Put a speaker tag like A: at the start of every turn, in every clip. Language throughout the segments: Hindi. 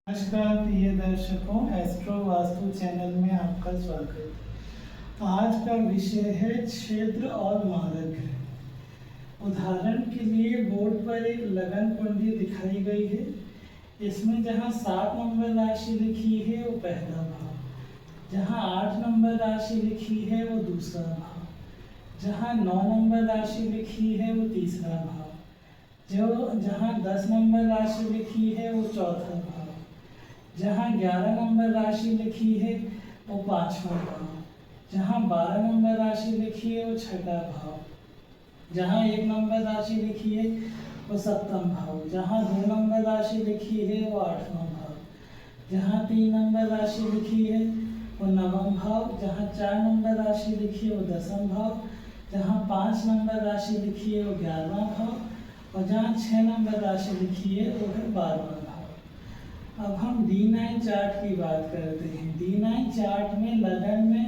A: नमस्कार प्रिय दर्शकों, एस्ट्रो वास्तु चैनल में आपका स्वागत। आज का विषय है क्षेत्र और मारक ग्रह। उदाहरण के लिए बोर्ड पर एक लगन कुंडली दिखाई गई है। इसमें जहां 7 नंबर राशि लिखी है वो पहला भाव, जहां 8 नंबर राशि लिखी है वो दूसरा भाव, जहां 9 नंबर राशि लिखी है वो तीसरा भाव, जहां 10 नंबर राशि लिखी है वो चौथा भाव, जहाँ 11 नंबर राशि लिखी है वो 5वां भाव, जहाँ 12 नंबर राशि लिखी है वो छठा भाव, जहाँ 1 नंबर राशि लिखी है वो 7वां भाव, जहाँ 2 नंबर राशि लिखी है वो 8वां भाव, जहाँ 3 नंबर राशि लिखी है वो 9वां भाव, जहाँ 4 नंबर राशि लिखी है वो 10वां भाव, जहाँ 5 नंबर राशि लिखी है वो 11वां भाव और जहाँ 6 नंबर राशि लिखी है वो है 12वां भाव। अब हम D9 चार्ट की बात करते हैं। D9 चार्ट में लगन में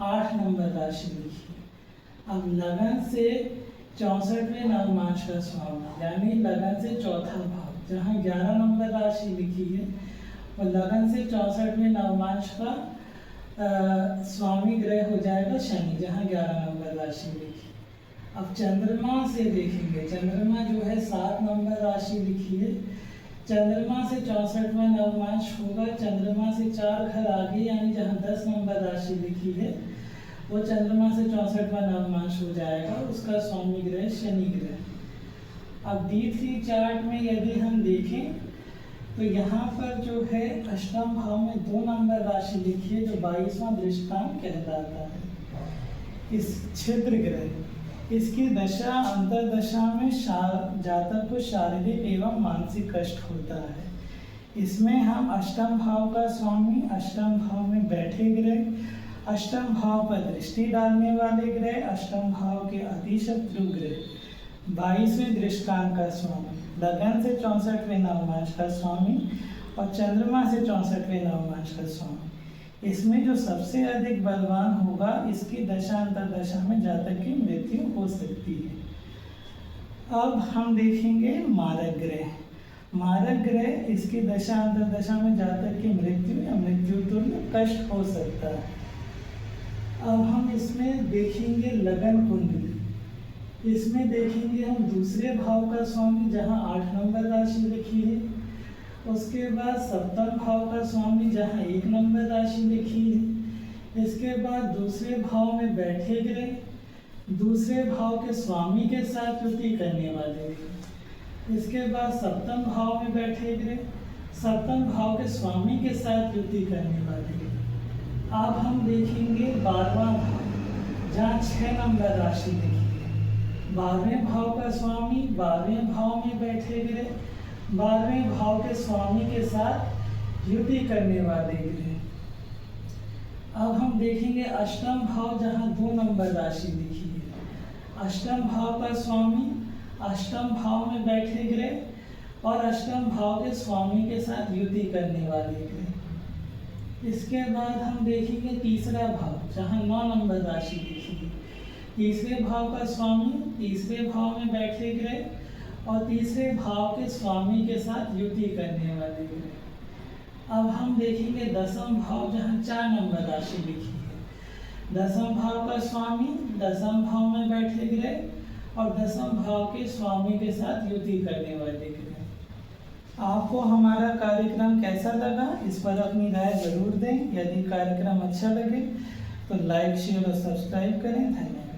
A: 8 नंबर राशि लिखी है। अब लगन से 64वें नवमांश का स्वामी यानी लगन से चौथा भाव, जहाँ 11 नंबर राशि लिखी है और लगन से 64वें नवमांश का स्वामी ग्रह हो जाएगा शनि, जहाँ 11 नंबर राशि लिखी। अब चंद्रमा से देखेंगे। चंद्रमा जो है 7 नंबर राशि लिखी है। चंद्रमा से 64वां नवमांश होगा। चंद्रमा से 4 घर आगे यानी जहाँ 10 नंबर राशि लिखी है वो चंद्रमा से 64वां नवमांश हो जाएगा। उसका स्वामी ग्रह शनि ग्रह। अब D3 चार्ट में यदि हम देखें तो यहाँ पर जो है अष्टम भाव में 2 नंबर राशि लिखी है जो 22वां दृष्टांत कहलाता है। इस क्षेत्र ग्रह इसकी दशा अंतरदशा में जातक को शारीरिक एवं मानसिक कष्ट होता है। इसमें हम अष्टम भाव का स्वामी, अष्टम भाव में बैठे ग्रह, अष्टम भाव पर दृष्टि डालने वाले ग्रह, अष्टम भाव के अतिशत्रु ग्रह, 22वें दृष्टांत का स्वामी, लगन से 64वें नवमांश का स्वामी और चंद्रमा से 64वें नवमांश का स्वामी। इसमें जो सबसे अधिक बलवान होगा इसकी दशा अंतरदशा में जातक की मृत्यु हो सकती है। अब हम देखेंगे मारक ग्रह। मारक ग्रह इसकी दशा अंतरदशा में जातक की मृत्यु या मृत्यु तुल्य कष्ट हो सकता है। अब हम इसमें देखेंगे लगन कुंडली। इसमें देखेंगे हम दूसरे भाव का स्वामी, जहाँ 8 नंबर राशि लिखी है। उसके बाद 7वां भाव का स्वामी, जहाँ 1 नंबर राशि लिखी है। इसके बाद दूसरे भाव में बैठे ग्रह, दूसरे भाव के स्वामी के साथ युति करने वाले ग्रह। इसके बाद 7वां भाव में बैठे ग्रह, 7वां भाव के स्वामी के साथ युति करने वाले ग्रह। अब हम देखेंगे 12वां भाव, जहाँ 6 नंबर राशि लिखी है। 12वें भाव का स्वामी 12वें भाव में बैठे ग्रह, 12वें भाव के स्वामी के साथ युति करने वाले ग्रह। अब हम देखेंगे अष्टम भाव, जहाँ 2 नंबर राशि लिखी है। अष्टम भाव का स्वामी अष्टम भाव में बैठे ग्रह और अष्टम भाव के स्वामी के साथ युति करने वाले ग्रह। इसके बाद हम देखेंगे तीसरा भाव, जहाँ 9 नंबर राशि लिखी है। तीसरे भाव का स्वामी तीसरे भाव में बैठे ग्रह और तीसरे भाव के स्वामी के साथ युति करने वाले ग्रह। अब हम देखेंगे 10वां भाव, जहाँ 4 नंबर राशि लिखी है। 10वां भाव का स्वामी 10वां भाव में बैठे ग्रह और 10वां भाव के स्वामी के साथ युति करने वाले ग्रह। आपको हमारा कार्यक्रम कैसा लगा इस पर अपनी राय जरूर दें। यदि कार्यक्रम अच्छा लगे तो लाइक, शेयर और सब्सक्राइब करें। धन्यवाद।